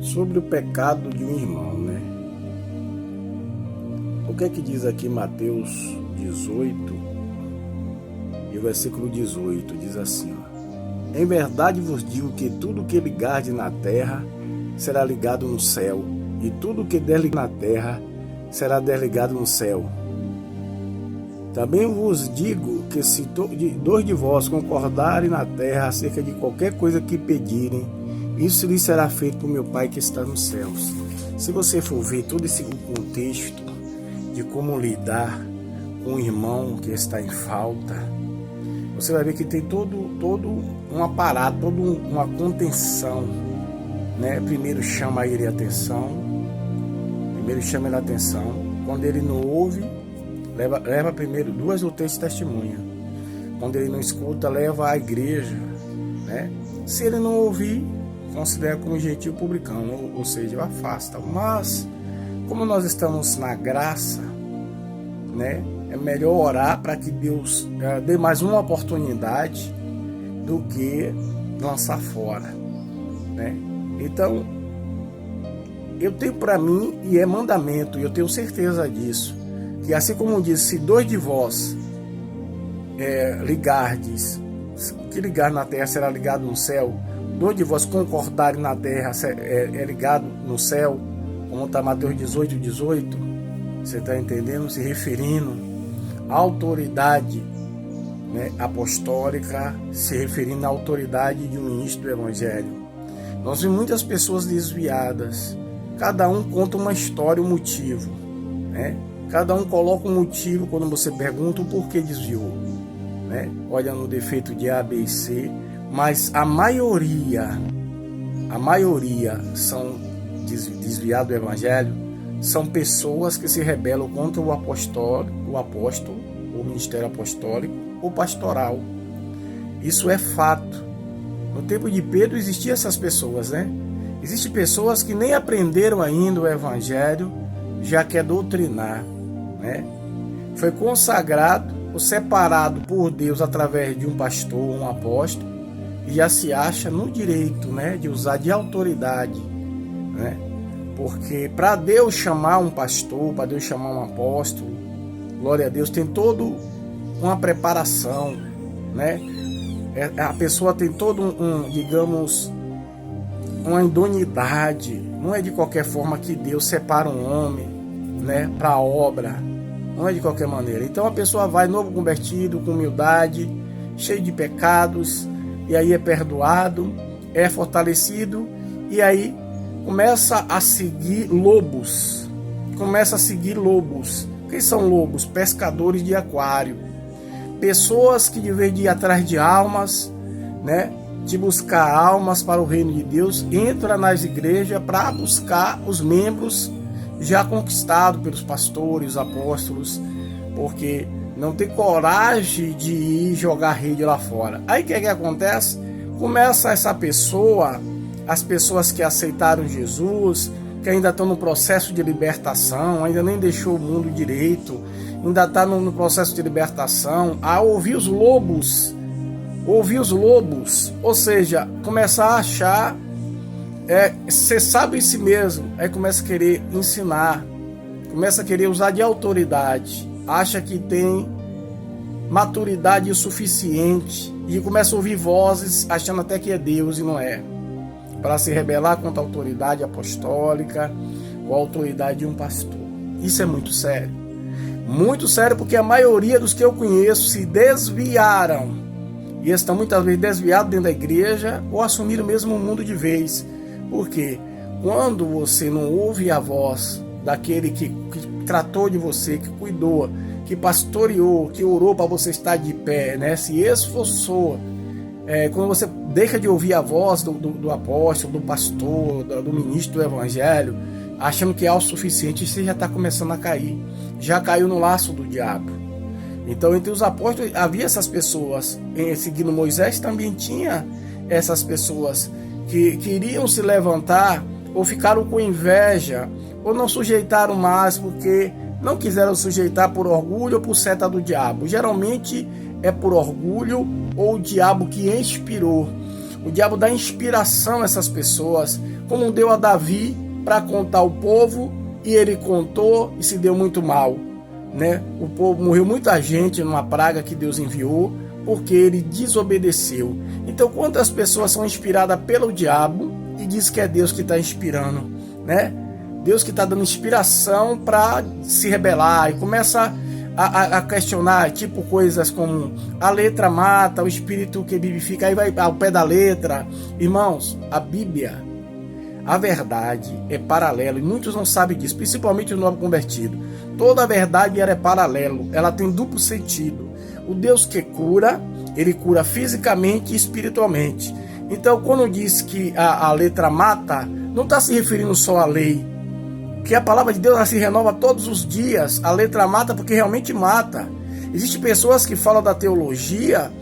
sobre o pecado de um irmão, né? O que é que diz aqui Mateus 18 e o versículo 18? Diz assim, ó: Em verdade vos digo que tudo que ligardes na terra será ligado no céu, e tudo que desligar na terra será desligado no céu. Também vos digo que se dois de vós concordarem na terra acerca de qualquer coisa que pedirem, isso lhe será feito por meu Pai que está nos céus. Se você for ver todo esse contexto de como lidar com um irmão que está em falta, você vai ver que tem todo um aparato, toda uma contenção, né? Primeiro chama ele a atenção, quando ele não ouve, leva primeiro 2 ou 3 testemunhas. Quando ele não escuta, leva à igreja, né? Se ele não ouvir, considera como gentil publicano, ou seja, o afasta. Mas, como nós estamos na graça, né? É melhor orar para que Deus dê mais uma oportunidade do que lançar fora, né? Então, eu tenho para mim, e é mandamento, e eu tenho certeza disso, que assim como diz, se 2 de vós ligardes, o que ligar na terra será ligado no céu, 2 de vós concordarem na terra é ligado no céu, como está Mateus 18, 18, você está entendendo? Se referindo à autoridade, né, apostólica, se referindo à autoridade de um ministro do Evangelho. Nós vemos muitas pessoas desviadas, cada um conta uma história, um motivo, né? Cada um coloca um motivo quando você pergunta o porquê desviou, né? Olha no defeito de A, B e C, mas a maioria são desviados do Evangelho, são pessoas que se rebelam contra o apóstolo, o ministério apostólico, ou pastoral. Isso é fato. No tempo de Pedro existiam essas pessoas, né? Existem pessoas que nem aprenderam ainda o Evangelho, já quer doutrinar, né? Foi consagrado ou separado por Deus através de um pastor, um apóstolo, e já se acha no direito, né, de usar de autoridade, né? Porque para Deus chamar um pastor, para Deus chamar um apóstolo, glória a Deus, tem toda uma preparação, né? A pessoa tem todo digamos, uma idoneidade. Não é de qualquer forma que Deus separa um homem, né, para a obra. Não é de qualquer maneira. Então a pessoa vai novo convertido, com humildade, cheio de pecados, e aí é perdoado, é fortalecido, e aí começa a seguir lobos. Quem são lobos? Pescadores de aquário. Pessoas que, de vez de ir atrás de almas, né, de buscar almas para o reino de Deus, entra nas igrejas para buscar os membros já conquistados pelos pastores, os apóstolos, porque não tem coragem de ir jogar rede lá fora. Aí o que acontece? Começa essa pessoa, as pessoas que aceitaram Jesus, que ainda estão no processo de libertação, ainda nem deixou o mundo direito, ainda está no processo de libertação, a ouvir os lobos, ou seja, começar a achar, ser sábio em si mesmo, aí começa a querer ensinar, começa a querer usar de autoridade, acha que tem maturidade o suficiente e começa a ouvir vozes achando até que é Deus e não é, para se rebelar contra a autoridade apostólica ou a autoridade de um pastor. Isso é muito sério. Muito sério, porque a maioria dos que eu conheço se desviaram e estão muitas vezes desviados dentro da igreja ou assumiram mesmo o mundo de vez. Porque quando você não ouve a voz daquele que tratou de você, que cuidou, que pastoreou, que orou para você estar de pé, né? Se esforçou, quando você deixa de ouvir a voz do apóstolo, do pastor, do ministro do evangelho, achando que é o suficiente, você já está começando a cair. Já caiu no laço do diabo. Então, entre os apóstolos havia essas pessoas. Seguindo Moisés, também tinha essas pessoas que queriam se levantar, ou ficaram com inveja, ou não sujeitaram mais, porque não quiseram sujeitar por orgulho ou por seta do diabo. Geralmente é por orgulho ou o diabo que inspirou. O diabo dá inspiração a essas pessoas, como deu a Davi para contar ao povo, e ele contou e se deu muito mal, né? O povo, morreu muita gente numa praga que Deus enviou, porque ele desobedeceu. Então, quantas pessoas são inspiradas pelo diabo e diz que é Deus que está inspirando, né? Deus que está dando inspiração para se rebelar, e começa a questionar, tipo coisas como a letra mata, o espírito que vivifica, aí vai ao pé da letra. Irmãos, a Bíblia, a verdade é paralelo, e muitos não sabem disso, principalmente o novo convertido. Toda a verdade ela é paralelo, ela tem duplo sentido. O Deus que cura, ele cura fisicamente e espiritualmente. Então, quando diz que a letra mata, não está se referindo só à lei, que a palavra de Deus ela se renova todos os dias. A letra mata porque realmente mata. Existem pessoas que falam da teologia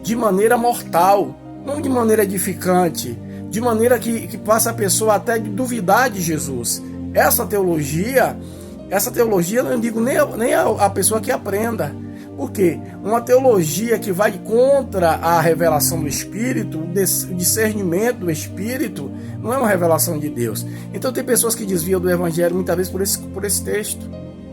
de maneira mortal, não de maneira edificante, de maneira que passa a pessoa até de duvidar de Jesus. Essa teologia eu não digo nem a pessoa que aprenda. Por quê? Uma teologia que vai contra a revelação do Espírito, o discernimento do Espírito, não é uma revelação de Deus. Então tem pessoas que desviam do Evangelho muitas vezes por esse texto,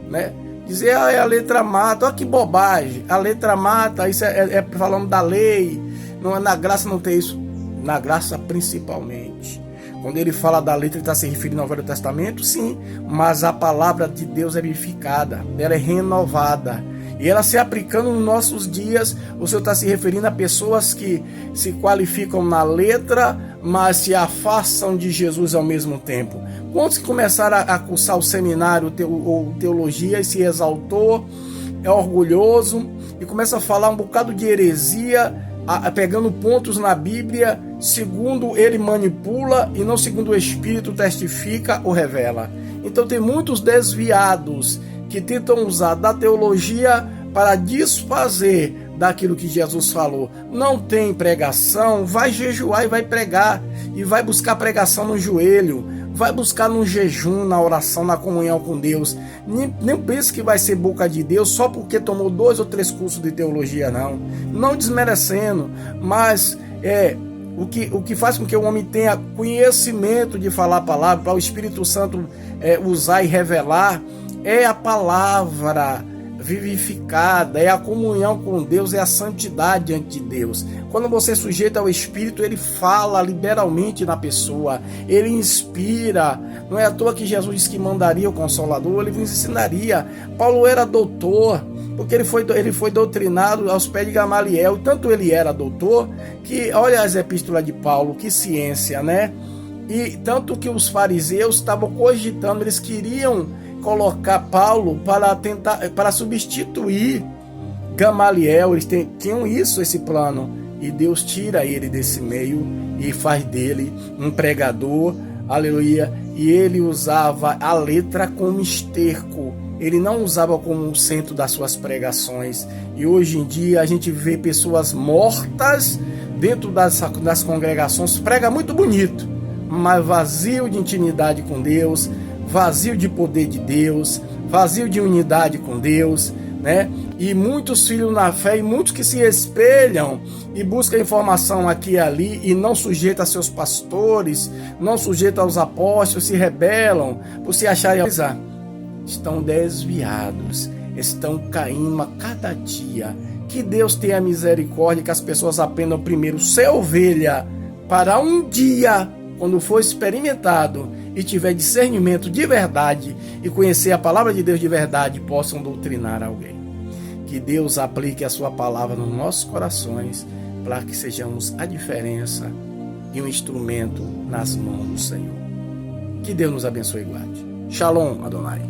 né? Dizer, a letra mata, olha que bobagem, a letra mata, isso é falando da lei, não, na graça não tem isso, na graça principalmente. Quando ele fala da letra, ele está se referindo ao Velho Testamento, sim, mas a palavra de Deus é vivificada, ela é renovada. E ela se aplicando nos nossos dias, o Senhor está se referindo a pessoas que se qualificam na letra, mas se afastam de Jesus ao mesmo tempo. Quantos que começaram a cursar o seminário ou teologia e se exaltou, é orgulhoso e começa a falar um bocado de heresia, pegando pontos na Bíblia, segundo ele manipula e não segundo o Espírito testifica ou revela. Então tem muitos desviados que tentam usar da teologia para desfazer daquilo que Jesus falou. Não tem pregação, vai jejuar e vai pregar, e vai buscar pregação no joelho, vai buscar no jejum, na oração, na comunhão com Deus. Nem pense que vai ser boca de Deus só porque tomou 2 ou 3 cursos de teologia, não desmerecendo, mas o que faz com que o homem tenha conhecimento de falar a palavra, para o Espírito Santo usar e revelar, é a palavra vivificada, é a comunhão com Deus, é a santidade diante de Deus. Quando você sujeita ao Espírito, ele fala liberalmente na pessoa, ele inspira. Não é à toa que Jesus disse que mandaria o Consolador, ele vos ensinaria. Paulo era doutor, porque ele foi doutrinado aos pés de Gamaliel, tanto ele era doutor, que olha as epístolas de Paulo, que ciência, né? E tanto que os fariseus estavam cogitando, eles queriam colocar Paulo para substituir Gamaliel. Eles tinham esse plano, e Deus tira ele desse meio e faz dele um pregador, aleluia. E ele usava a letra como esterco, ele não usava como o centro das suas pregações. E hoje em dia a gente vê pessoas mortas dentro das congregações, prega muito bonito, mas vazio de intimidade com Deus, vazio de poder de Deus, vazio de unidade com Deus, né? E muitos filhos na fé, e muitos que se espelham e buscam informação aqui e ali e não sujeitam a seus pastores, não sujeitam aos apóstolos, se rebelam por se acharem, estão desviados, estão caindo a cada dia. Que Deus tenha misericórdia, que as pessoas aprendam primeiro ser ovelha, para um dia, quando for experimentado e tiver discernimento de verdade e conhecer a palavra de Deus de verdade, possam doutrinar alguém. Que Deus aplique a sua palavra nos nossos corações, para que sejamos a diferença e um instrumento nas mãos do Senhor. Que Deus nos abençoe e guarde. Shalom, Adonai.